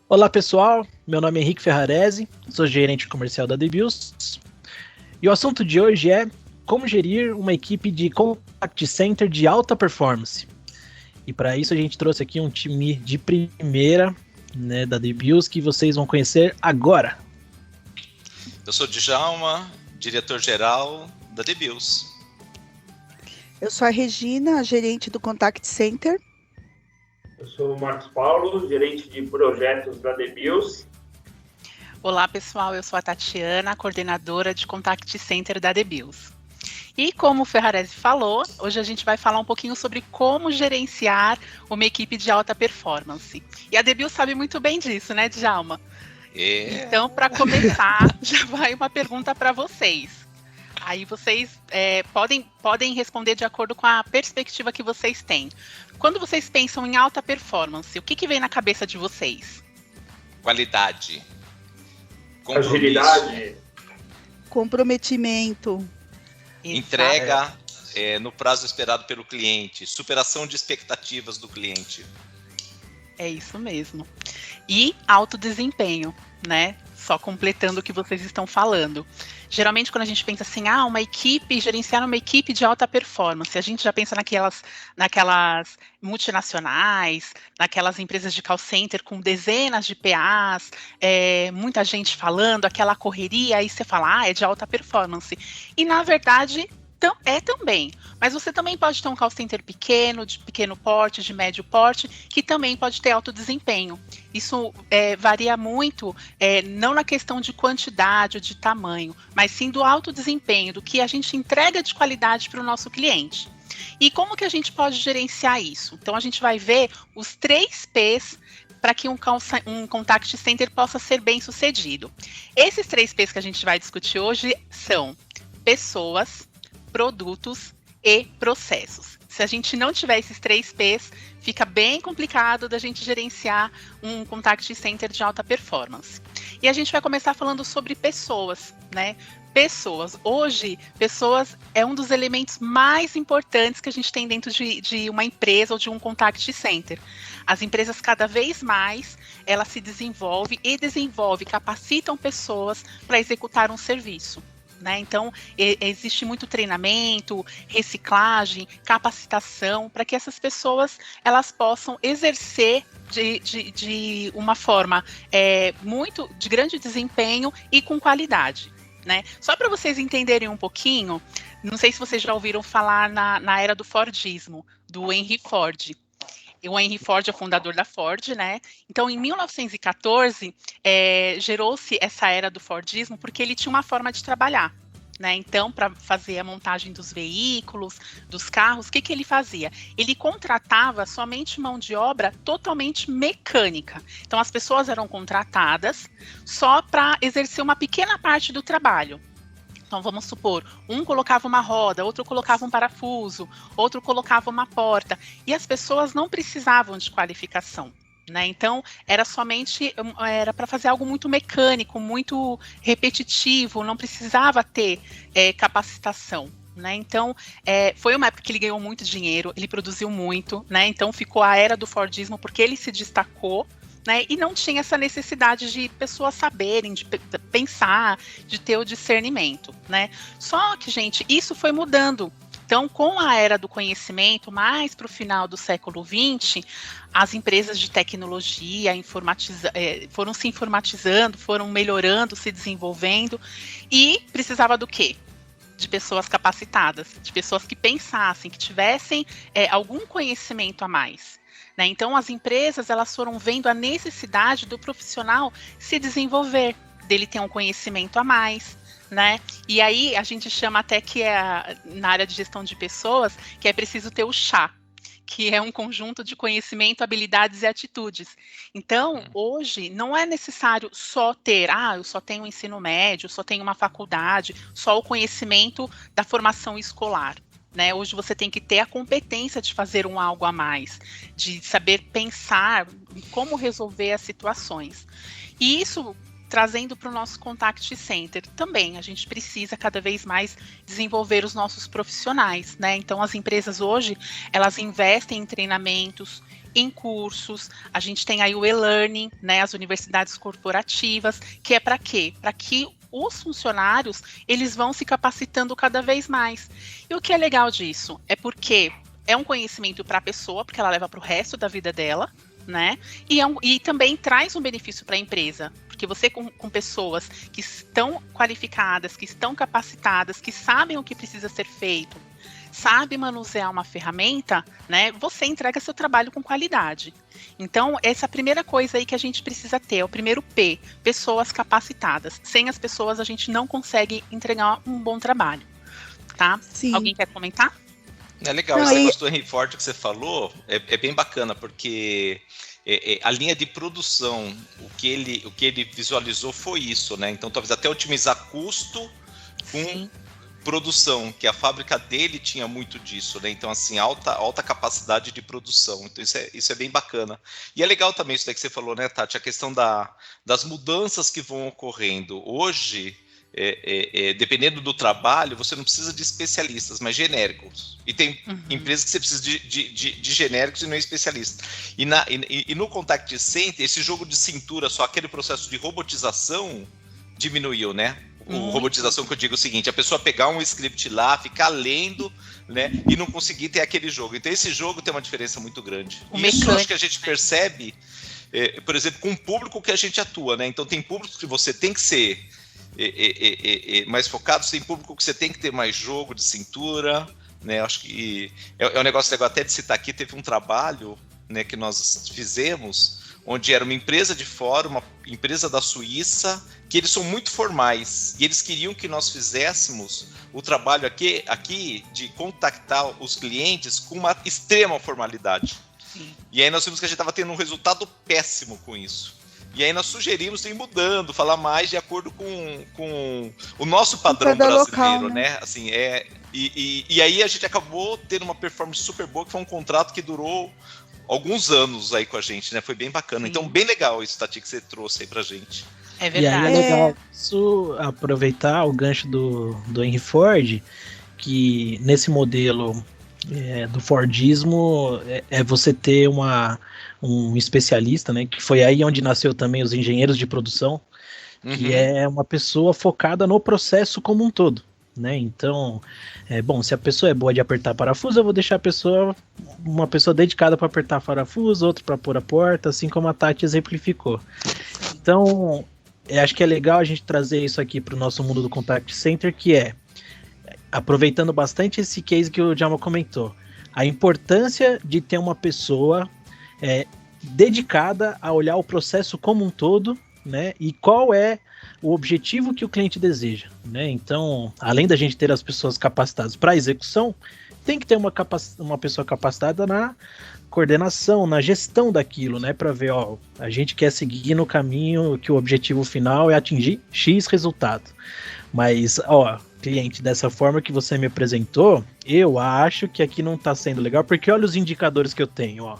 Olá pessoal, meu nome é Henrique Ferrarese, sou gerente comercial da Debius e o assunto de hoje é como gerir uma equipe de contact center de alta performance. E para isso a gente trouxe aqui um time de primeira, né, da Debius que vocês vão conhecer agora. Eu sou Djalma, diretor-geral da Debius. Eu sou a Regina, gerente do Contact Center. Eu sou o Marcos Paulo, gerente de projetos da Debius. Olá pessoal, eu sou a Tatiana, coordenadora de Contact Center da Debius. E como o Ferrarese falou, hoje a gente vai falar um pouquinho sobre como gerenciar uma equipe de alta performance. E a Debius sabe muito bem disso, né, Djalma? Então, para começar, já vai uma pergunta para vocês. Aí vocês podem responder de acordo com a perspectiva que vocês têm. Quando vocês pensam em alta performance, o que vem na cabeça de vocês? Qualidade. Agilidade. Comprometimento. Entrega no prazo esperado pelo cliente. Superação de expectativas do cliente. É isso mesmo. E alto desempenho, né? Só completando o que vocês estão falando. Geralmente, quando a gente pensa assim, gerenciar uma equipe de alta performance, a gente já pensa naquelas multinacionais, naquelas empresas de call center com dezenas de PAs, muita gente falando, aquela correria, aí você fala, é de alta performance. E, na verdade, também, mas você também pode ter um call center pequeno, de pequeno porte, de médio porte, que também pode ter alto desempenho. Isso varia muito, não na questão de quantidade ou de tamanho, mas sim do alto desempenho, do que a gente entrega de qualidade para o nosso cliente. E como que a gente pode gerenciar isso? Então, a gente vai ver os 3 P's para que um contact center possa ser bem sucedido. Esses 3 P's que a gente vai discutir hoje são pessoas, produtos e processos. Se a gente não tiver esses 3 P's, fica bem complicado da gente gerenciar um contact center de alta performance. E a gente vai começar falando sobre pessoas, né? Hoje, pessoas é um dos elementos mais importantes que a gente tem dentro de uma empresa ou de um contact center. As empresas, cada vez mais, elas se desenvolvem, capacitam pessoas para executar um serviço. Né? Então, existe muito treinamento, reciclagem, capacitação, para que essas pessoas elas possam exercer de uma forma muito de grande desempenho e com qualidade. Né? Só para vocês entenderem um pouquinho, não sei se vocês já ouviram falar na era do Fordismo, do Henry Ford. O Henry Ford é o fundador da Ford, né? Então, em 1914, gerou-se essa era do Fordismo porque ele tinha uma forma de trabalhar, né? Então, para fazer a montagem dos veículos, dos carros, o que ele fazia? Ele contratava somente mão de obra totalmente mecânica. Então, as pessoas eram contratadas só para exercer uma pequena parte do trabalho. Então, vamos supor, um colocava uma roda, outro colocava um parafuso, outro colocava uma porta, e as pessoas não precisavam de qualificação, né? Então, era para fazer algo muito mecânico, muito repetitivo, não precisava ter capacitação. Né? Então, foi uma época que ele ganhou muito dinheiro, ele produziu muito, né? Então ficou a era do Fordismo porque ele se destacou, né, e não tinha essa necessidade de pessoas saberem, de pensar, de ter o discernimento, né? Só que, gente, isso foi mudando. Então, com a era do conhecimento, mais para o final do século XX, as empresas de tecnologia foram se informatizando, foram melhorando, se desenvolvendo, e precisava do quê? De pessoas capacitadas, de pessoas que pensassem, que tivessem algum conhecimento a mais. Né? Então, as empresas elas foram vendo a necessidade do profissional se desenvolver, dele ter um conhecimento a mais, né? E aí a gente chama até que na área de gestão de pessoas, que é preciso ter o chá, que é um conjunto de conhecimento, habilidades e atitudes. Então, hoje, não é necessário só ter, eu só tenho um ensino médio, só tenho uma faculdade, só o conhecimento da formação escolar. Né? Hoje você tem que ter a competência de fazer algo a mais, de saber pensar em como resolver as situações. E isso, trazendo para o nosso contact center, também a gente precisa cada vez mais desenvolver os nossos profissionais, né? Então as empresas hoje, elas investem em treinamentos, em cursos, a gente tem aí o e-learning, né, as universidades corporativas, que é para quê? Para que os funcionários, eles vão se capacitando cada vez mais. E o que é legal disso? É porque é um conhecimento para a pessoa, porque ela leva para o resto da vida dela, né? E também traz um benefício para a empresa, porque você com pessoas que estão qualificadas, que estão capacitadas, que sabem o que precisa ser feito, sabe manusear uma ferramenta, né? Você entrega seu trabalho com qualidade. Então, essa é a primeira coisa aí que a gente precisa ter, é o primeiro P, pessoas capacitadas. Sem as pessoas, a gente não consegue entregar um bom trabalho, tá? Sim. Alguém quer comentar? É legal, esse negócio do Henry Ford que você falou é bem bacana, porque a linha de produção, o que ele visualizou foi isso, né? Então, talvez até otimizar custo com produção, que a fábrica dele tinha muito disso, né? Então, assim, alta capacidade de produção. Então, isso é bem bacana. E é legal também isso daí que você falou, né, Tati? A questão das mudanças que vão ocorrendo. Hoje, dependendo do trabalho, você não precisa de especialistas, mas genéricos. E tem empresas que você precisa de genéricos e não especialistas. E no Contact Center, esse jogo de cintura, só aquele processo de robotização diminuiu, né? Robotização que eu digo é o seguinte, a pessoa pegar um script lá, ficar lendo, né, e não conseguir ter aquele jogo. Então esse jogo tem uma diferença muito grande. Isso acho que a gente percebe, por exemplo, com o público que a gente atua, né? Então tem públicos que você tem que ser mais focados, tem público que você tem que ter mais jogo de cintura, né? Acho que é um negócio legal até de citar aqui, teve um trabalho, né, que nós fizemos, onde era uma empresa de fora, uma empresa da Suíça, que eles são muito formais, e eles queriam que nós fizéssemos o trabalho aqui de contactar os clientes com uma extrema formalidade. Sim. E aí nós vimos que a gente estava tendo um resultado péssimo com isso. E aí nós sugerimos ir mudando, falar mais de acordo com o nosso padrão brasileiro, local, né? Assim, e aí a gente acabou tendo uma performance super boa, que foi um contrato que durou alguns anos aí com a gente, né? Foi bem bacana. Sim. Então, bem legal isso, Tati, que você trouxe aí pra gente. É verdade. E aí é legal isso, aproveitar o gancho do Henry Ford, que nesse modelo do Fordismo é você ter um especialista, né? Que foi aí onde nasceu também os engenheiros de produção, que é uma pessoa focada no processo como um todo. Né? Então, se a pessoa é boa de apertar parafuso, eu vou deixar uma pessoa dedicada para apertar parafuso, outra para pôr a porta, assim como a Tati exemplificou. Então, acho que é legal a gente trazer isso aqui para o nosso mundo do Contact Center, que é, aproveitando bastante esse case que o Djalma comentou, a importância de ter uma pessoa dedicada a olhar o processo como um todo, né? E qual é o objetivo que o cliente deseja, né? Então, além da gente ter as pessoas capacitadas para execução, tem que ter uma pessoa capacitada na coordenação, na gestão daquilo, né? Para ver, a gente quer seguir no caminho que o objetivo final é atingir X resultado. Mas, cliente, dessa forma que você me apresentou, eu acho que aqui não está sendo legal, porque olha os indicadores que eu tenho,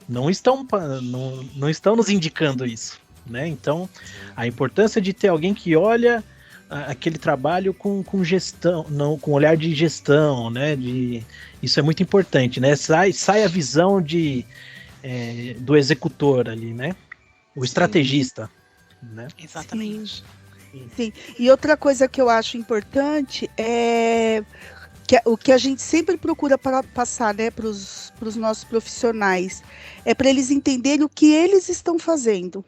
não estão nos indicando isso. Né? Então, a importância de ter alguém que olha aquele trabalho com gestão, não com olhar de gestão, né? Isso é muito importante, né? Sai a visão do executor ali, né? O estrategista, né? Exatamente. Sim. E outra coisa que eu acho importante é o que a gente sempre procura passar, né, para os nossos profissionais, é para eles entenderem o que eles estão fazendo.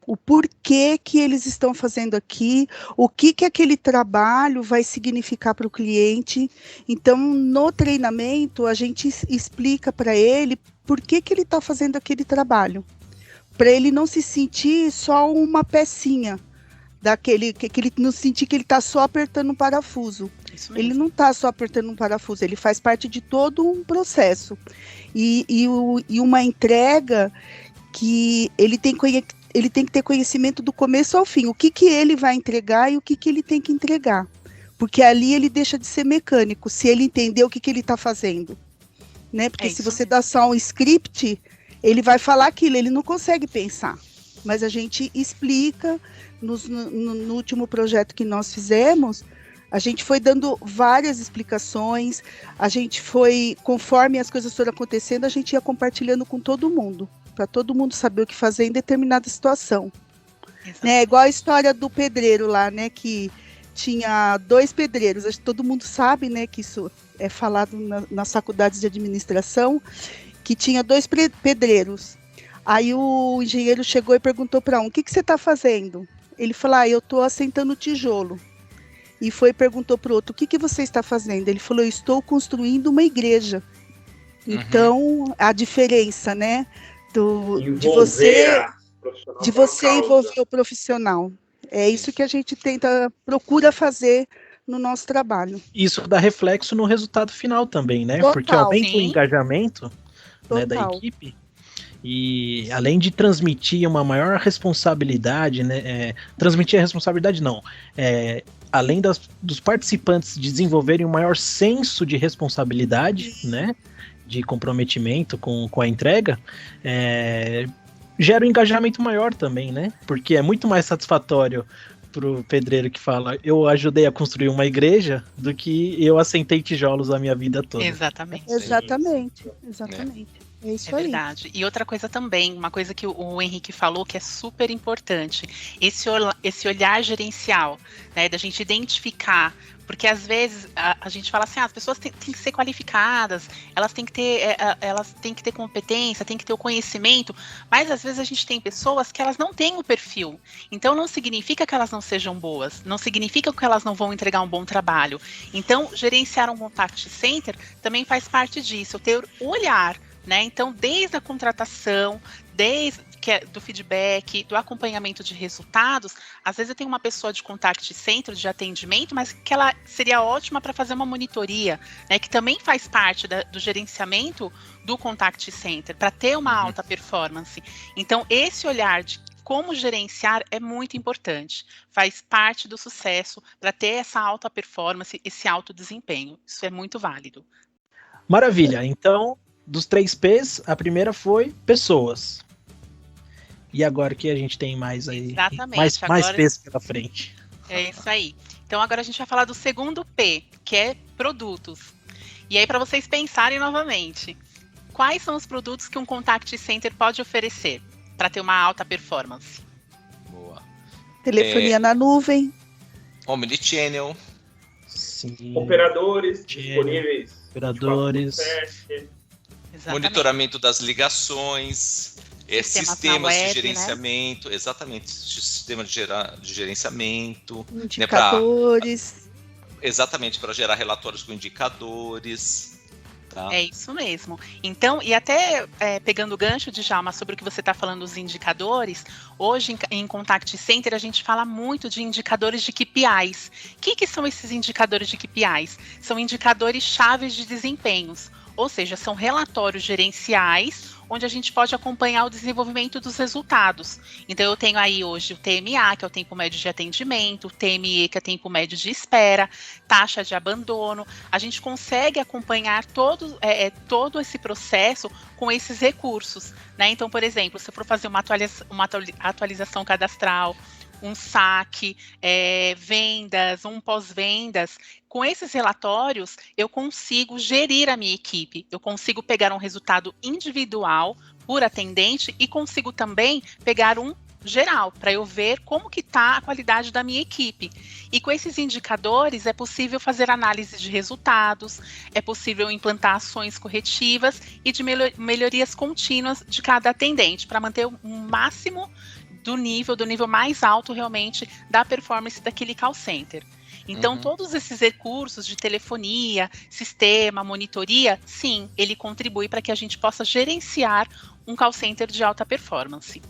O porquê que eles estão fazendo aqui, o que aquele trabalho vai significar para o cliente. Então, no treinamento, a gente explica para ele por que ele está fazendo aquele trabalho, para ele não se sentir só uma pecinha, que ele não sentir que ele está só apertando um parafuso. Ele não está só apertando um parafuso, ele faz parte de todo um processo. E uma entrega que ele tem que ter conhecimento do começo ao fim, o que ele vai entregar e o que ele tem que entregar. Porque ali ele deixa de ser mecânico, se ele entender o que ele está fazendo. Né? Porque se você dá só um script, ele vai falar aquilo, ele não consegue pensar. Mas a gente explica, no último projeto que nós fizemos, A gente foi dando várias explicações, a gente foi, conforme as coisas foram acontecendo, a gente ia compartilhando com todo mundo, para todo mundo saber o que fazer em determinada situação. Né? Igual a história do pedreiro lá, né, que tinha 2 pedreiros, acho que todo mundo sabe, né, que isso é falado nas faculdades de administração, que tinha 2 pedreiros. Aí o engenheiro chegou e perguntou para um, o que você está fazendo? Ele falou, eu estou assentando tijolo. E foi e perguntou para o outro, o que você está fazendo? Ele falou, eu estou construindo uma igreja. Então, a diferença, né, de você envolver o profissional. É isso que a gente procura fazer no nosso trabalho. Isso dá reflexo no resultado final também, né? Total, porque aumenta sim. o engajamento, né, da equipe. E além de transmitir uma maior responsabilidade, né? Transmitir a responsabilidade não. Além dos participantes desenvolverem um maior senso de responsabilidade, né? De comprometimento com a entrega, gera um engajamento maior também, né? Porque é muito mais satisfatório pro pedreiro que fala, eu ajudei a construir uma igreja, do que eu assentei tijolos a minha vida toda. Exatamente. Exatamente. É isso aí. Verdade. E outra coisa também, uma coisa que o Henrique falou que é super importante, esse olhar gerencial, né, da gente identificar, porque às vezes a gente fala assim, as pessoas têm que ser qualificadas, elas têm que ter competência, têm que ter o conhecimento, mas às vezes a gente tem pessoas que elas não têm o perfil, então não significa que elas não sejam boas, não significa que elas não vão entregar um bom trabalho. Então, gerenciar um contact center também faz parte disso, ter o olhar, né? Então, desde a contratação, do feedback, do acompanhamento de resultados, às vezes eu tenho uma pessoa de contact center, de atendimento, mas que ela seria ótima para fazer uma monitoria, né? Que também faz parte do gerenciamento do contact center, para ter uma alta performance. Então, esse olhar de como gerenciar é muito importante, faz parte do sucesso para ter essa alta performance, esse alto desempenho. Isso é muito válido. Maravilha, então, dos 3 P's, a primeira foi pessoas. E agora que a gente tem mais aí, exatamente, mais P's pela frente. É isso aí. Então agora a gente vai falar do segundo P, que é produtos. E aí para vocês pensarem novamente, quais são os produtos que um contact center pode oferecer para ter uma alta performance? Boa. Telefonia na nuvem. Omnichannel. Sim. Operadores disponíveis. Operadores. Monitoramento das ligações. Sistemas web, de gerenciamento, né? Exatamente, sistema de gerenciamento. Indicadores. Exatamente, para gerar relatórios com indicadores. Tá? É isso mesmo. Então, e até pegando o gancho de Djalma sobre o que você está falando dos indicadores, hoje em Contact Center a gente fala muito de indicadores de KPIs. O que são esses indicadores de KPIs? São indicadores chaves de desempenhos, ou seja, são relatórios gerenciais onde a gente pode acompanhar o desenvolvimento dos resultados. Então, eu tenho aí hoje o TMA, que é o tempo médio de atendimento, o TME, que é o tempo médio de espera, taxa de abandono. A gente consegue acompanhar todo esse processo com esses recursos, né? Então, por exemplo, se eu for fazer uma atualização cadastral, um saque, vendas, um pós-vendas, com esses relatórios, eu consigo gerir a minha equipe, eu consigo pegar um resultado individual por atendente e consigo também pegar um geral, para eu ver como que está a qualidade da minha equipe. E com esses indicadores é possível fazer análise de resultados, é possível implantar ações corretivas e de melhorias contínuas de cada atendente, para manter o máximo do nível mais alto realmente da performance daquele call center. Então, todos esses recursos de telefonia, sistema, monitoria, sim, ele contribui para que a gente possa gerenciar um call center de alta performance.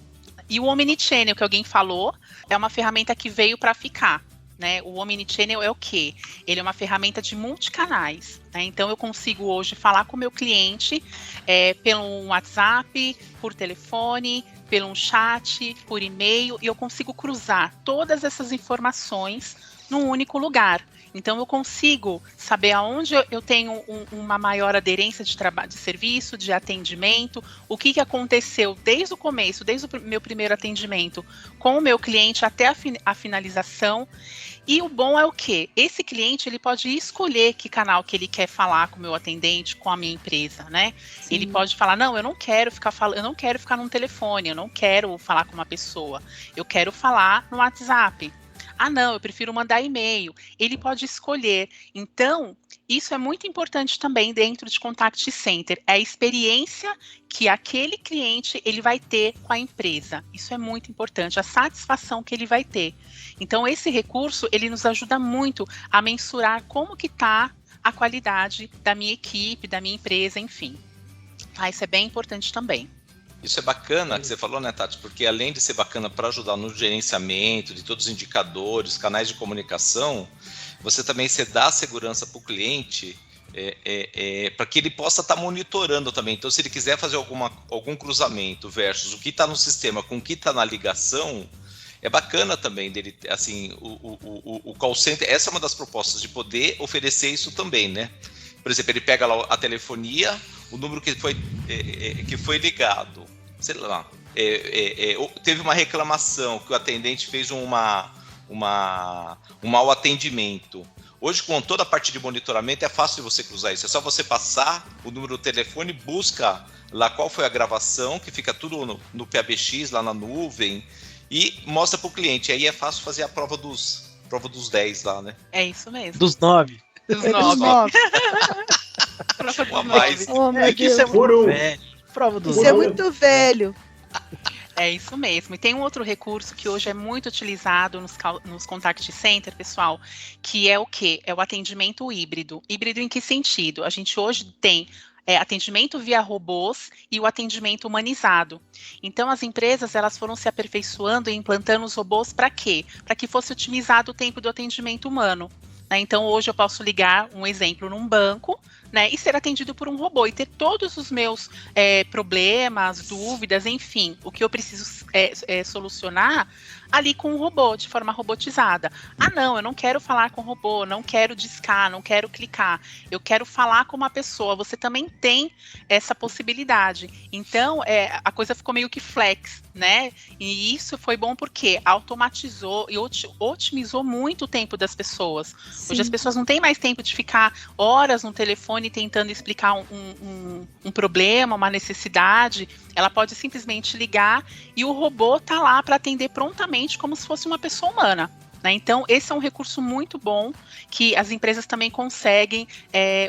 E o Omnichannel, que alguém falou, é uma ferramenta que veio para ficar, né? O Omnichannel é o quê? Ele é uma ferramenta de multicanais, né? Então, eu consigo hoje falar com o meu cliente pelo WhatsApp, por telefone, pelo chat, por e-mail, e eu consigo cruzar todas essas informações num único lugar. Então eu consigo saber aonde eu tenho uma maior aderência de trabalho, de serviço, de atendimento, o que aconteceu desde o começo, desde o meu primeiro atendimento com o meu cliente até a finalização. E o bom é o quê? Esse cliente, ele pode escolher que canal que ele quer falar com o meu atendente, com a minha empresa, né? Sim. Ele pode falar, não, eu não quero ficar num telefone, eu não quero falar com uma pessoa, eu quero falar no WhatsApp. Ah, não, eu prefiro mandar e-mail. Ele pode escolher. Então, isso é muito importante também dentro de Contact Center. É a experiência que aquele cliente ele vai ter com a empresa. Isso é muito importante, a satisfação que ele vai ter. Então, esse recurso, ele nos ajuda muito a mensurar como que está a qualidade da minha equipe, da minha empresa, enfim. Ah, isso é bem importante também. Isso é bacana que você falou, né, Tati? Porque além de ser bacana para ajudar no gerenciamento de todos os indicadores, canais de comunicação, você também dá segurança para o cliente para que ele possa estar monitorando também. Então, se ele quiser fazer algum cruzamento versus o que está no sistema com o que está na ligação, é bacana também dele, assim, o call center. Essa é uma das propostas de poder oferecer isso também, né? Por exemplo, ele pega lá a telefonia, o número que foi ligado, sei lá, teve uma reclamação que o atendente fez um mau atendimento. Hoje, com toda a parte de monitoramento, é fácil de você cruzar isso. É só você passar o número do telefone, busca lá qual foi a gravação, que fica tudo no PABX, lá na nuvem, e mostra para o cliente. Aí é fácil fazer a prova dos 10 lá, né? É isso mesmo. Dos 9. Dos 9. Uma mais. Oh, meu Deus. Isso é muito velho. Prova dos Isso é muito velho. É isso mesmo. E tem um outro recurso que hoje é muito utilizado nos Contact Center, pessoal, que é o quê? É o atendimento híbrido. Híbrido em que sentido? A gente hoje tem atendimento via robôs e o atendimento humanizado. Então, as empresas elas foram se aperfeiçoando e implantando os robôs para quê? Para que fosse otimizado o tempo do atendimento humano. Né? Então, hoje eu posso ligar, um exemplo, num banco, né, e ser atendido por um robô e ter todos os meus problemas, dúvidas, enfim, o que eu preciso solucionar ali com o robô, de forma robotizada. Ah, não, eu não quero falar com o robô, não quero discar, não quero clicar, eu quero falar com uma pessoa. Você também tem essa possibilidade. Então, a coisa ficou meio que flex, né? E isso foi bom porque automatizou e otimizou muito o tempo das pessoas. Sim. Hoje as pessoas não têm mais tempo de ficar horas no telefone tentando explicar um problema, uma necessidade. Ela pode simplesmente ligar e o robô está lá para atender prontamente como se fosse uma pessoa humana. Né? Então, esse é um recurso muito bom que as empresas também conseguem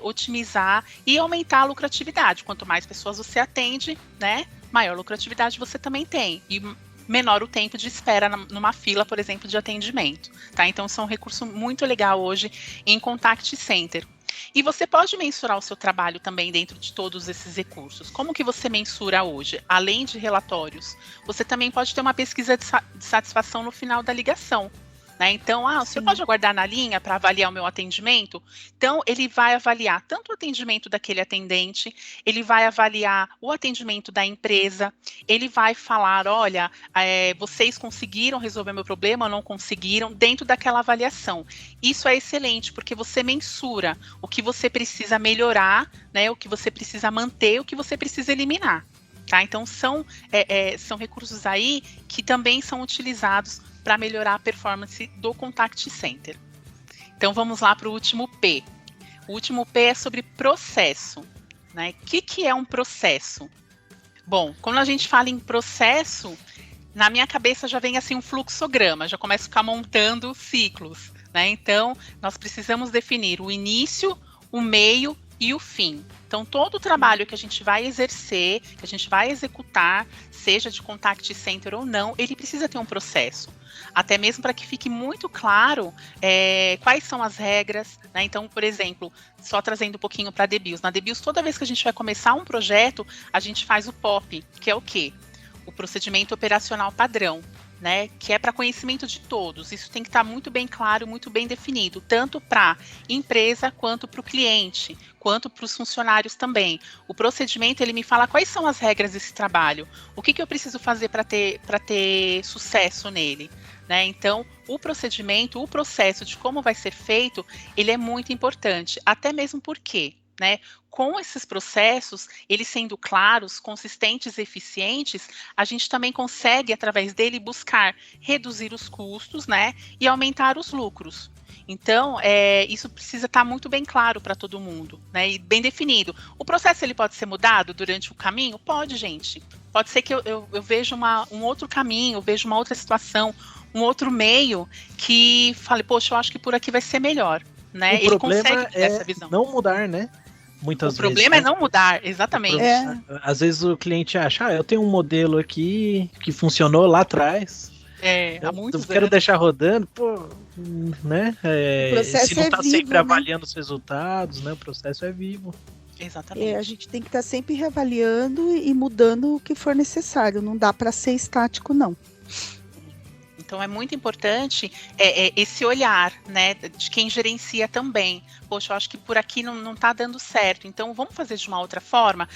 otimizar e aumentar a lucratividade. Quanto mais pessoas você atende, né, maior lucratividade você também tem. E menor o tempo de espera numa fila, por exemplo, de atendimento. Tá? Então, isso é um recurso muito legal hoje em Contact Center. E você pode mensurar o seu trabalho também dentro de todos esses recursos. Como que você mensura hoje? Além de relatórios, você também pode ter uma pesquisa de satisfação no final da ligação. Né? Então, você pode aguardar na linha para avaliar o meu atendimento? Então, ele vai avaliar tanto o atendimento daquele atendente, ele vai avaliar o atendimento da empresa, ele vai falar, olha, vocês conseguiram resolver meu problema ou não conseguiram, dentro daquela avaliação. Isso é excelente, porque você mensura o que você precisa melhorar, né, o que você precisa manter, o que você precisa eliminar. Tá? Então, são recursos aí que também são utilizados para melhorar a performance do Contact Center. Então, vamos lá para o último P. O último P é sobre processo. Né? O que é um processo? Bom, quando a gente fala em processo, na minha cabeça já vem assim um fluxograma, já começa a ficar montando ciclos. Né? Então, nós precisamos definir o início, o meio e o fim. Então, todo o trabalho que a gente vai exercer, que a gente vai executar, seja de Contact Center ou não, ele precisa ter um processo. Até mesmo para que fique muito claro quais são as regras. Né? Então, por exemplo, só trazendo um pouquinho para a Debius. Na Debius, toda vez que a gente vai começar um projeto, a gente faz o POP, que é o quê? O procedimento operacional padrão. Né, que é para conhecimento de todos. Isso tem que estar muito bem claro, muito bem definido, tanto para a empresa quanto para o cliente, quanto para os funcionários também. O procedimento, ele me fala quais são as regras desse trabalho, o que eu preciso fazer para ter sucesso nele. né? Então, o procedimento, o processo de como vai ser feito, ele é muito importante, até mesmo porque, né, com esses processos, eles sendo claros, consistentes e eficientes, a gente também consegue, através dele, buscar reduzir os custos, né, e aumentar os lucros. Então, isso precisa estar muito bem claro para todo mundo, né, e bem definido. O processo ele pode ser mudado durante o caminho? Pode, gente. Pode ser que eu veja um outro caminho, veja uma outra situação, um outro meio que fale, poxa, eu acho que por aqui vai ser melhor, né? O problema é não mudar, né? Muitas vezes. O problema é não mudar, exatamente. Às vezes o cliente acha, eu tenho um modelo aqui que funcionou lá atrás. Há muitos anos. Quero deixar rodando, pô, né? O processo se não está sempre vivo, avaliando os resultados, né? O processo é vivo. Exatamente. A gente tem que estar sempre reavaliando e mudando o que for necessário. Não dá para ser estático, não. Então é muito importante esse olhar, né, de quem gerencia também. Poxa, eu acho que por aqui não está dando certo, então vamos fazer de uma outra forma,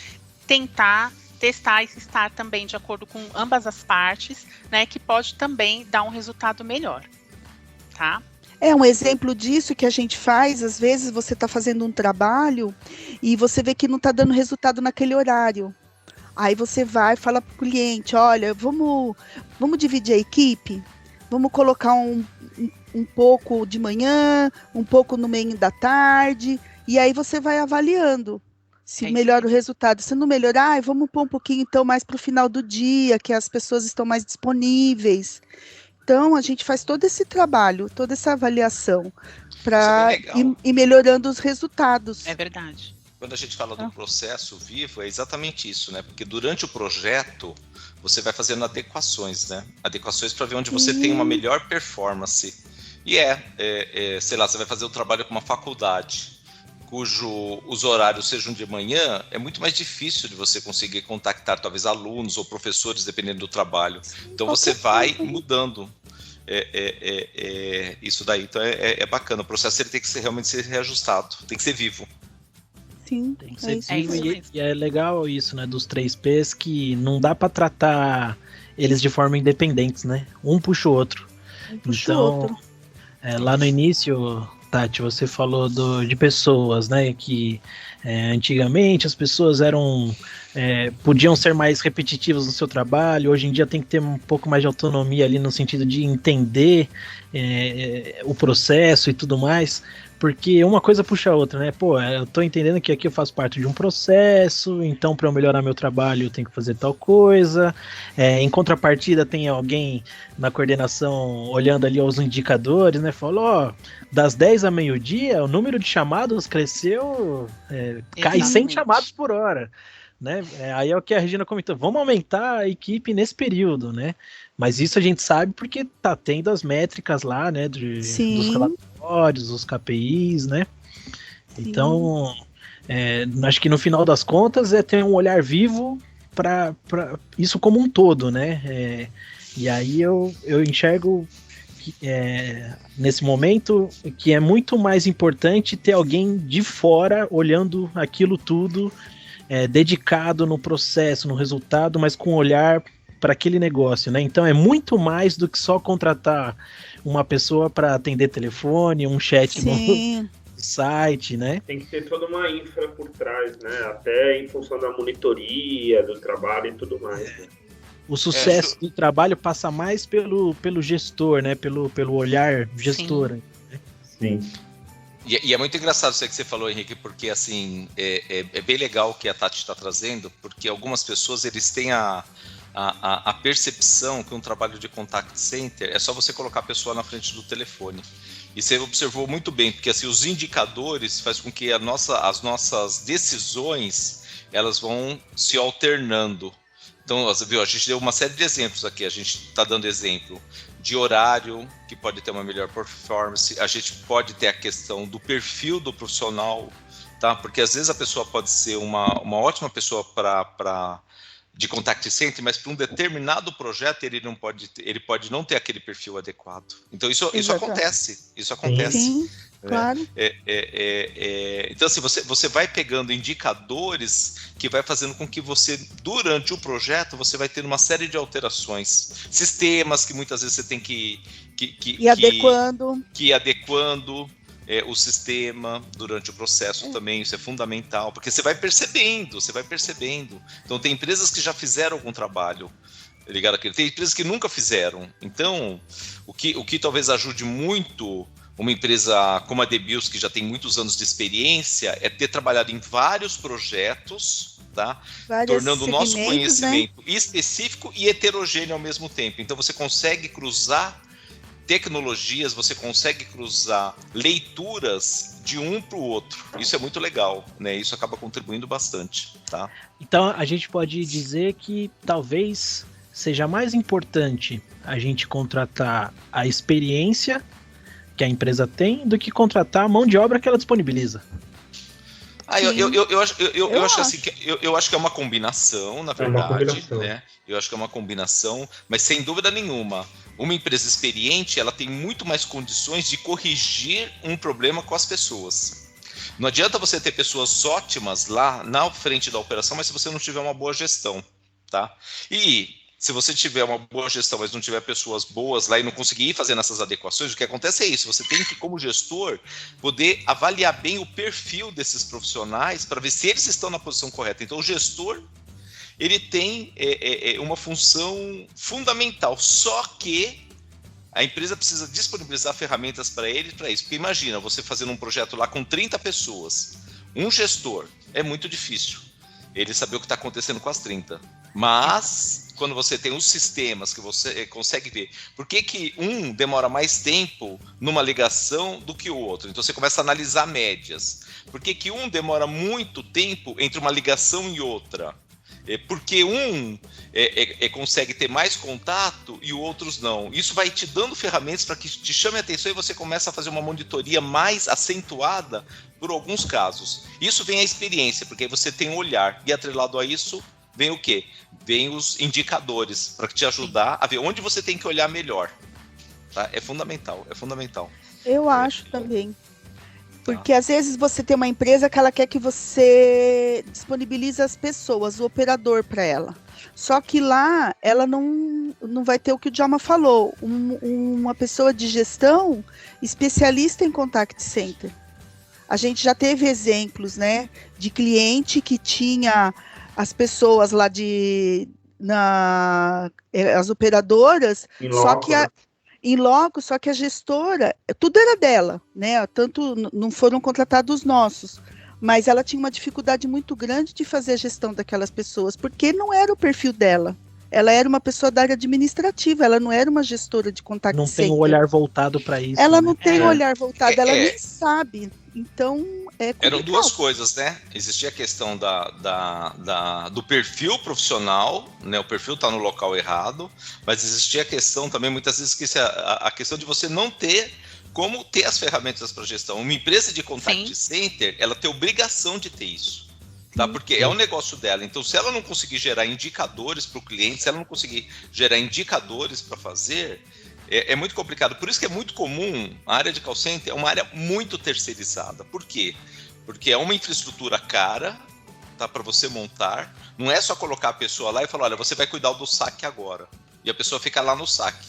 tentar, testar e estar também de acordo com ambas as partes, né, que pode também dar um resultado melhor, tá? Um exemplo disso que a gente faz, às vezes você está fazendo um trabalho e você vê que não está dando resultado naquele horário. Aí você vai e fala para o cliente, olha, vamos dividir a equipe? Vamos colocar um pouco de manhã, um pouco no meio da tarde, e aí você vai avaliando se melhora o resultado. Se não melhorar, vamos pôr um pouquinho então mais para o final do dia, que as pessoas estão mais disponíveis. Então, a gente faz todo esse trabalho, toda essa avaliação para ir melhorando os resultados. É verdade. Quando a gente fala do processo vivo, é exatamente isso, né? Porque durante o projeto, você vai fazendo adequações, né? Adequações para ver onde você tem uma melhor performance. E sei lá, você vai fazer o trabalho com uma faculdade, os horários sejam de manhã, é muito mais difícil de você conseguir contactar, talvez, alunos ou professores, dependendo do trabalho. Então, você vai mudando isso daí. Então, é bacana. O processo ele tem que realmente ser reajustado, tem que ser vivo. Sim, tem que ser vivo e é legal isso, né, dos 3Ps, que não dá para tratar eles de forma independente, né? Um puxa o outro. Então, lá no início, Tati, você falou de pessoas, né, que antigamente as pessoas podiam ser mais repetitivas no seu trabalho, hoje em dia tem que ter um pouco mais de autonomia ali no sentido de entender o processo e tudo mais, porque uma coisa puxa a outra, né? Pô, eu tô entendendo que aqui eu faço parte de um processo, então para eu melhorar meu trabalho eu tenho que fazer tal coisa. Em contrapartida tem alguém na coordenação olhando ali os indicadores, né? Falou, das 10 a meio-dia, o número de chamados cresceu, cai 100 chamados por hora. Né? Aí é o que a Regina comentou, vamos aumentar a equipe nesse período, né? Mas isso a gente sabe porque tá tendo as métricas lá, né? Dos relatórios, os KPIs, né? Sim. Então, acho que no final das contas é ter um olhar vivo para isso como um todo, né? E aí eu enxergo que, nesse momento que é muito mais importante ter alguém de fora olhando aquilo tudo, dedicado no processo, no resultado, mas com olhar para aquele negócio, né? Então é muito mais do que só contratar uma pessoa para atender telefone, um chat no site, né? Tem que ter toda uma infra por trás, né? Até em função da monitoria, do trabalho e tudo mais. Né? O sucesso do trabalho passa mais pelo gestor, né? Pelo olhar gestor. Sim. Né? Sim. E é muito engraçado isso que você falou, Henrique, porque assim, é bem legal o que a Tati está trazendo, porque algumas pessoas eles têm a percepção que um trabalho de contact center é só você colocar a pessoa na frente do telefone. E você observou muito bem, porque assim, os indicadores fazem com que as nossas decisões elas vão se alternando. Então, você viu, a gente deu uma série de exemplos aqui, a gente está dando exemplo de horário, que pode ter uma melhor performance, a gente pode ter a questão do perfil do profissional, tá? Porque às vezes a pessoa pode ser uma ótima pessoa para de contact center, mas para um determinado projeto ele pode não ter aquele perfil adequado. Então isso acontece. Sim, claro. Então assim, você vai pegando indicadores que vai fazendo com que você, durante o projeto, você vai tendo uma série de alterações. Sistemas que muitas vezes você tem que ir adequando o sistema durante o processo também, isso é fundamental, porque você vai percebendo. Então tem empresas que já fizeram algum trabalho ligado àquilo, tem empresas que nunca fizeram. Então, o que talvez ajude muito uma empresa como a Debius, que já tem muitos anos de experiência, é ter trabalhado em vários projetos, tá? Tornando o nosso conhecimento específico e heterogêneo ao mesmo tempo. Então você consegue cruzar tecnologias, você consegue cruzar leituras de um para o outro. Isso é muito legal, né? Isso acaba contribuindo bastante, tá? Então a gente pode dizer que talvez seja mais importante a gente contratar a experiência que a empresa tem do que contratar a mão de obra que ela disponibiliza. Eu acho que é uma combinação, na verdade, né? Eu acho que é uma combinação, mas sem dúvida nenhuma, uma empresa experiente, ela tem muito mais condições de corrigir um problema com as pessoas. Não adianta você ter pessoas ótimas lá na frente da operação, mas se você não tiver uma boa gestão, tá? E se você tiver uma boa gestão, mas não tiver pessoas boas lá e não conseguir ir fazendo essas adequações, o que acontece é isso, você tem que, como gestor, poder avaliar bem o perfil desses profissionais para ver se eles estão na posição correta. Então, o gestor, ele tem uma função fundamental, só que a empresa precisa disponibilizar ferramentas para ele, para isso. Porque imagina, você fazendo um projeto lá com 30 pessoas, um gestor, é muito difícil ele saber o que está acontecendo com as 30. Mas, quando você tem os sistemas que você consegue ver, por que um demora mais tempo numa ligação do que o outro? Então você começa a analisar médias. Por que um demora muito tempo entre uma ligação e outra? Porque um consegue ter mais contato e outros não. Isso vai te dando ferramentas para que te chame a atenção e você começa a fazer uma monitoria mais acentuada por alguns casos. Isso vem a experiência, porque aí você tem um olhar. E atrelado a isso, vem o quê? Vem os indicadores para te ajudar a ver onde você tem que olhar melhor. Tá? É fundamental. Eu acho também. Porque às vezes você tem uma empresa que ela quer que você disponibilize as pessoas, o operador para ela. Só que lá ela não vai ter o que o Djalma falou, uma pessoa de gestão especialista em contact center. A gente já teve exemplos, né, de cliente que tinha as pessoas lá as operadoras, em loco, só que a gestora, tudo era dela, né? Tanto não foram contratados nossos, mas ela tinha uma dificuldade muito grande de fazer a gestão daquelas pessoas, porque não era o perfil dela. Ela era uma pessoa da área administrativa, ela não era uma gestora de contact center. Não tem um olhar voltado para isso. Ela não tem um olhar voltado, ela nem sabe. Então, eram duas coisas, né? Existia a questão do perfil profissional, né? O perfil está no local errado, mas existia a questão também, muitas vezes, que a questão de você não ter como ter as ferramentas para gestão. Uma empresa de contact center, ela tem obrigação de ter isso. Tá? Porque é o negócio dela. Então, se ela não conseguir gerar indicadores para o cliente, se ela não conseguir gerar indicadores para fazer, é muito complicado. Por isso que é muito comum, a área de call center é uma área muito terceirizada. Por quê? Porque é uma infraestrutura cara, tá, para você montar. Não é só colocar a pessoa lá e falar, olha, você vai cuidar do saque agora. E a pessoa fica lá no saque.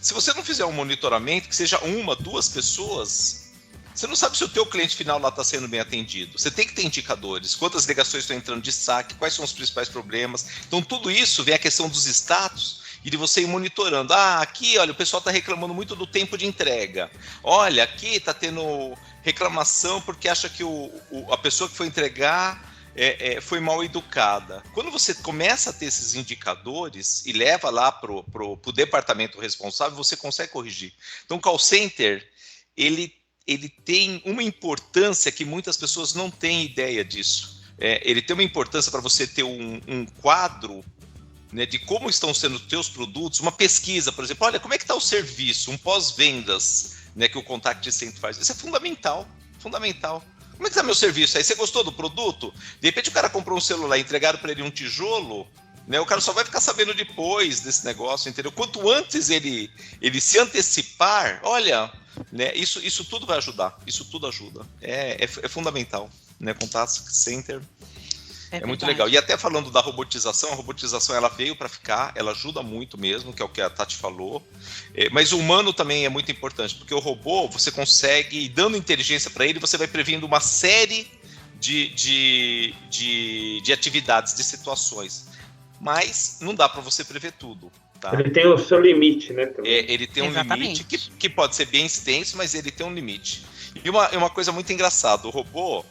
Se você não fizer um monitoramento, que seja 1, 2 pessoas, você não sabe se o teu cliente final lá está sendo bem atendido. Você tem que ter indicadores. Quantas ligações estão entrando de saque, quais são os principais problemas. Então, tudo isso vem a questão dos status e de você ir monitorando. Aqui, olha, o pessoal está reclamando muito do tempo de entrega. Olha, aqui está tendo reclamação porque acha que a pessoa que foi entregar foi mal educada. Quando você começa a ter esses indicadores e leva lá para o departamento responsável, você consegue corrigir. Então, o call center, ele tem uma importância que muitas pessoas não têm ideia disso. Ele tem uma importância para você ter um quadro, né, de como estão sendo os teus produtos, uma pesquisa, por exemplo, olha, como é que está o serviço, um pós-vendas, né, que o contact center faz. Isso é fundamental. Como é que está meu serviço? Aí você gostou do produto? De repente o cara comprou um celular, entregaram para ele um tijolo, né? O cara só vai ficar sabendo depois desse negócio, entendeu? Quanto antes ele se antecipar, olha, né? Isso tudo vai ajudar. Isso tudo ajuda. É fundamental, né? Contact Center é muito legal. E até falando da robotização, a robotização ela veio para ficar, ela ajuda muito mesmo, que é o que a Tati falou. Mas o humano também é muito importante, porque o robô, você consegue, dando inteligência para ele, você vai previndo uma série de atividades, de situações. Mas não dá para você prever tudo. Tá? Ele tem o seu limite, né? Ele tem um limite que pode ser bem extenso, mas ele tem um limite. E uma coisa muito engraçada, o robô...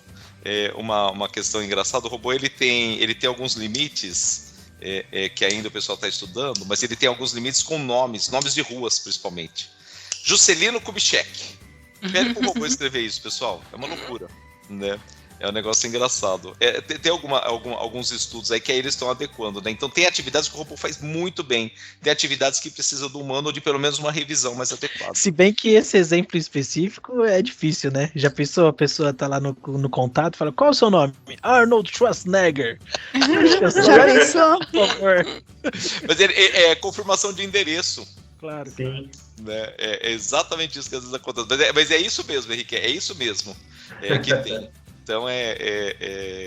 uma questão engraçada, o robô ele tem alguns limites que ainda o pessoal está estudando, mas ele tem alguns limites com nomes de ruas principalmente. Juscelino Kubitschek. Pede pro robô escrever isso, pessoal. É uma loucura, né? É um negócio engraçado. Tem alguns estudos aí que aí eles estão adequando, né? Então tem atividades que o robô faz muito bem. Tem atividades que precisam do humano ou de pelo menos uma revisão mais adequada. Se bem que esse exemplo específico é difícil, né? Já pensou, a pessoa tá lá no contato e fala, qual é o seu nome? Arnold Schwarzenegger. Já pensou? Por favor. Mas é confirmação de endereço. Claro. Sim. Né? É exatamente isso que às vezes acontece. Mas é isso mesmo, Henrique. É isso mesmo que tem. Então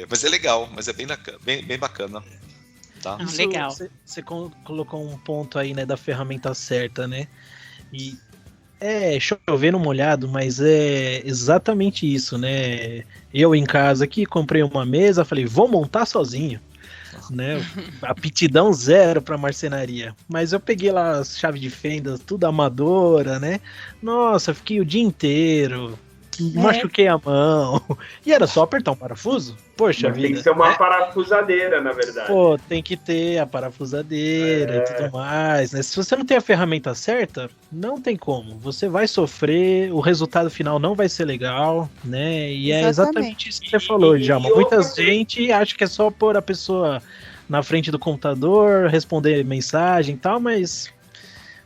mas é legal, mas é bem bacana. Tá? Isso, legal. Você colocou um ponto aí, né, da ferramenta certa, né? E chovendo molhado, mas é exatamente isso, né? Eu em casa aqui comprei uma mesa, falei, vou montar sozinho, né? Aptidão zero para marcenaria. Mas eu peguei lá as chaves de fenda, tudo amadora, né? Nossa, fiquei o dia inteiro. Machuquei a mão. E era só apertar um parafuso? Poxa vida. Tem que ser uma parafusadeira, na verdade. Pô, tem que ter a parafusadeira e tudo mais, né? Se você não tem a ferramenta certa, não tem como. Você vai sofrer, o resultado final não vai ser legal, né? E é exatamente isso que você falou, Djalma. Muita gente acha que é só pôr a pessoa na frente do computador, responder mensagem e tal, mas...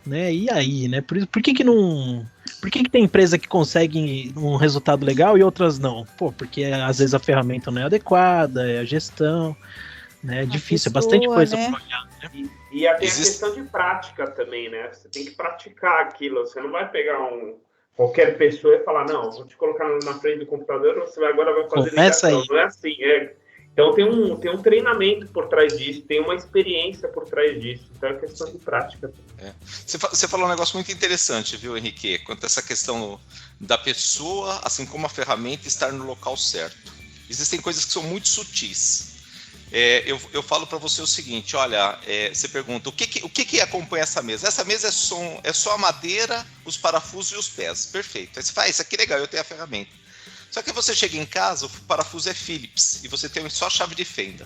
né? E aí, né? Por que não... Por que tem empresa que consegue um resultado legal e outras não? Pô, porque às vezes a ferramenta não é adequada, é a gestão, né? É difícil, pessoa, é bastante coisa né? pra olhar, né? E tem a questão de prática também, né? Você tem que praticar aquilo. Você não vai pegar qualquer pessoa e falar, não, vou te colocar na frente do computador, você agora vai fazer ligação. Não é assim, Então tem um treinamento por trás disso, tem uma experiência por trás disso. Então é questão de prática. Você falou um negócio muito interessante, viu, Henrique? Quanto a essa questão da pessoa, assim como a ferramenta, estar no local certo. Existem coisas que são muito sutis. Eu falo para você o seguinte, olha, você pergunta, o que acompanha essa mesa? Essa mesa é só a madeira, os parafusos e os pés. Perfeito. Aí você fala, isso aqui é legal, eu tenho a ferramenta. Só que você chega em casa, o parafuso é Phillips e você tem só a chave de fenda.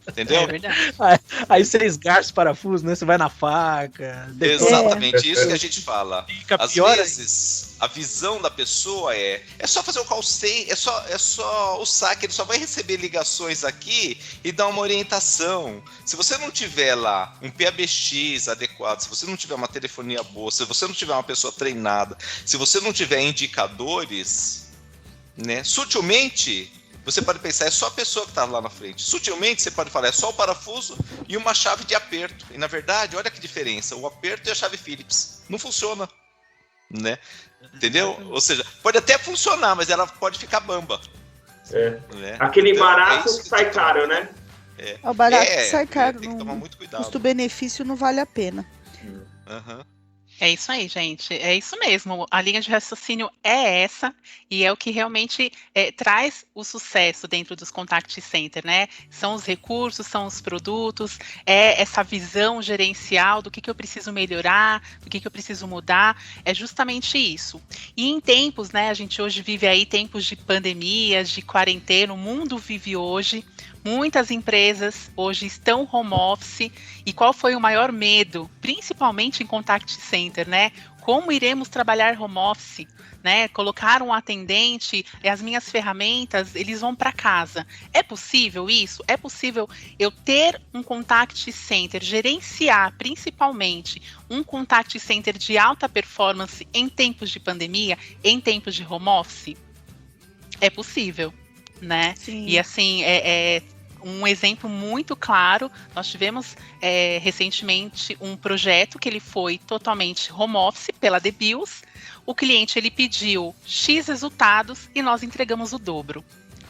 Entendeu? É verdade. Aí você esgarça o parafuso, né? Você vai na faca. Exatamente, isso que a gente fala. Fica Às pior vezes, a visão da pessoa é só fazer o call center, é só o saque, ele só vai receber ligações aqui e dar uma orientação. Se você não tiver lá um PABX adequado, se você não tiver uma telefonia boa, se você não tiver uma pessoa treinada, se você não tiver indicadores, né, sutilmente, você pode pensar, é só a pessoa que está lá na frente. Sutilmente, você pode falar, é só o parafuso e uma chave de aperto. E, na verdade, olha que diferença. O aperto e a chave Phillips. Não funciona. Né? Entendeu? Ou seja, pode até funcionar, mas ela pode ficar bamba. Né? Aquele então, barato que sai caro, né? O barato que sai caro. Tem que tomar muito cuidado. Custo-benefício não vale a pena. É isso aí, gente. É isso mesmo. A linha de raciocínio é essa e é o que realmente traz o sucesso dentro dos contact center, né? São os recursos, são os produtos, é essa visão gerencial do que eu preciso melhorar, do que eu preciso mudar. É justamente isso. E em tempos, né? A gente hoje vive aí tempos de pandemias, de quarentena. O mundo vive hoje. Muitas empresas hoje estão home office. E qual foi o maior medo, principalmente em contact center, né? Como iremos trabalhar home office, né? Colocar um atendente, as minhas ferramentas, eles vão para casa. É possível isso? É possível eu ter um contact center, gerenciar principalmente um contact center de alta performance em tempos de pandemia, em tempos de home office? É possível, né? Sim. E assim, Um exemplo muito claro, nós tivemos recentemente um projeto que ele foi totalmente home office pela Debius. O cliente ele pediu X resultados e nós entregamos o dobro.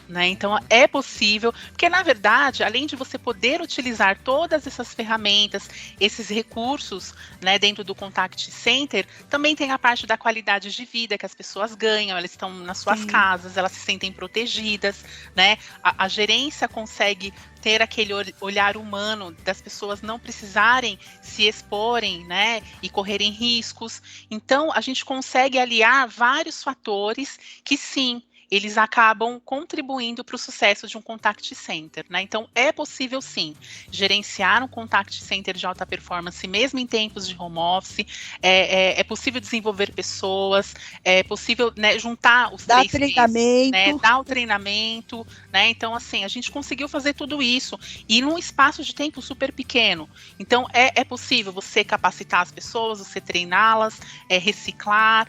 Né? Então é possível, porque na verdade, além de você poder utilizar todas essas ferramentas, esses recursos, né, dentro do Contact Center, também tem a parte da qualidade de vida que as pessoas ganham, elas estão nas suas casas, elas se sentem protegidas, né? A gerência consegue ter aquele olhar humano das pessoas não precisarem se exporem, né, e correrem riscos. Então a gente consegue aliar vários fatores que sim, eles acabam contribuindo para o sucesso de um contact center, né? Então, é possível, sim, gerenciar um contact center de alta performance, mesmo em tempos de home office, é possível desenvolver pessoas, é possível, né, juntar os três treinamento. Né, dar o treinamento, né? Então, assim, a gente conseguiu fazer tudo isso e num espaço de tempo super pequeno. Então, é possível você capacitar as pessoas, você treiná-las, reciclar,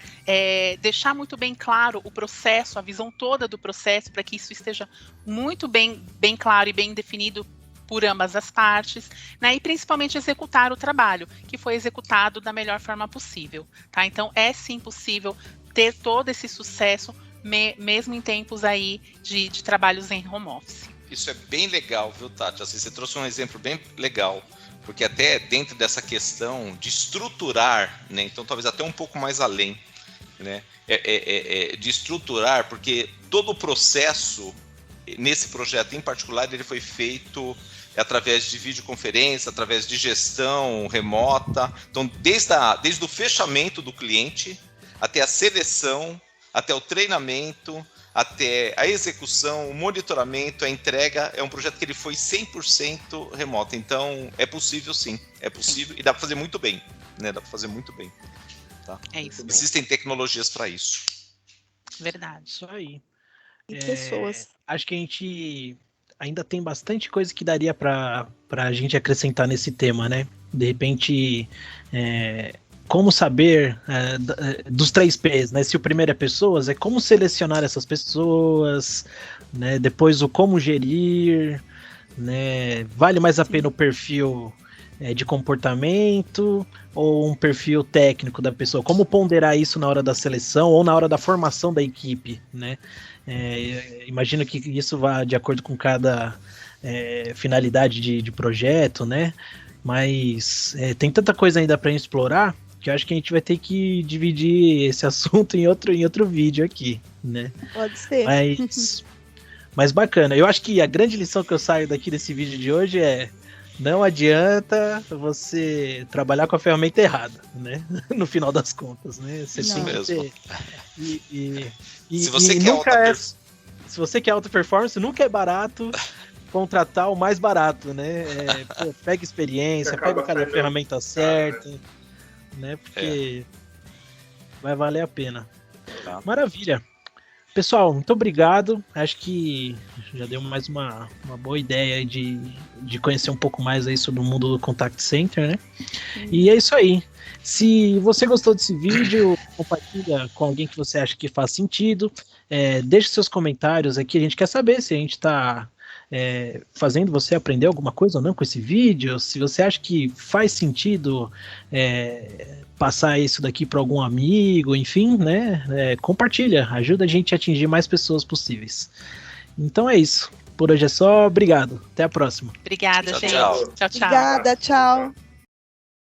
deixar muito bem claro o processo, a visão toda do processo, para que isso esteja muito bem claro e bem definido por ambas as partes, né? E principalmente executar o trabalho, que foi executado da melhor forma possível, tá? Então, é sim possível ter todo esse sucesso, mesmo em tempos aí de trabalhos em home office. Isso é bem legal, viu, Tati? Assim, você trouxe um exemplo bem legal, porque até dentro dessa questão de estruturar, né? Então, talvez até um pouco mais além, né? De estruturar, porque todo o processo nesse projeto em particular ele foi feito através de videoconferência, através de gestão remota. Então, desde o fechamento do cliente até a seleção, até o treinamento, até a execução, o monitoramento, a entrega, é um projeto que ele foi 100% remoto. Então, é possível sim, é possível e dá para fazer muito bem, né? Dá para fazer muito bem. Tá? É isso mesmo. Existem tecnologias para isso. Verdade. Isso aí. E pessoas. Acho que a gente ainda tem bastante coisa que daria para a gente acrescentar nesse tema, né? De repente, como saber dos 3 P's, né? Se o primeiro é pessoas, é como selecionar essas pessoas, né? Depois o como gerir, né? Vale mais a pena o perfil de comportamento ou um perfil técnico da pessoa? Como ponderar isso na hora da seleção ou na hora da formação da equipe, né? Imagino que isso vá de acordo com cada finalidade de projeto, né? Mas tem tanta coisa ainda para explorar que eu acho que a gente vai ter que dividir esse assunto em outro vídeo aqui, né? Pode ser. Mas bacana. Eu acho que a grande lição que eu saio daqui desse vídeo de hoje é: não adianta você trabalhar com a ferramenta errada, né? No final das contas, né? Você Isso tem mesmo. Que se você quer alta performance, nunca é barato contratar o mais barato, né? Pega experiência, pega cada ferramenta certa, né? Porque vai valer a pena. Tá. Maravilha. Pessoal, muito obrigado. Acho que já deu mais uma boa ideia de conhecer um pouco mais aí sobre o mundo do Contact Center, né? E é isso aí. Se você gostou desse vídeo, compartilha com alguém que você acha que faz sentido. Deixe seus comentários aqui. A gente quer saber se a gente está fazendo você aprender alguma coisa ou não com esse vídeo. Se você acha que faz sentido passar isso daqui para algum amigo, enfim, né? Compartilha, ajuda a gente a atingir mais pessoas possíveis. Então é isso. Por hoje é só. Obrigado. Até a próxima. Obrigada, gente. Tchau. Tchau, tchau. Obrigada, tchau.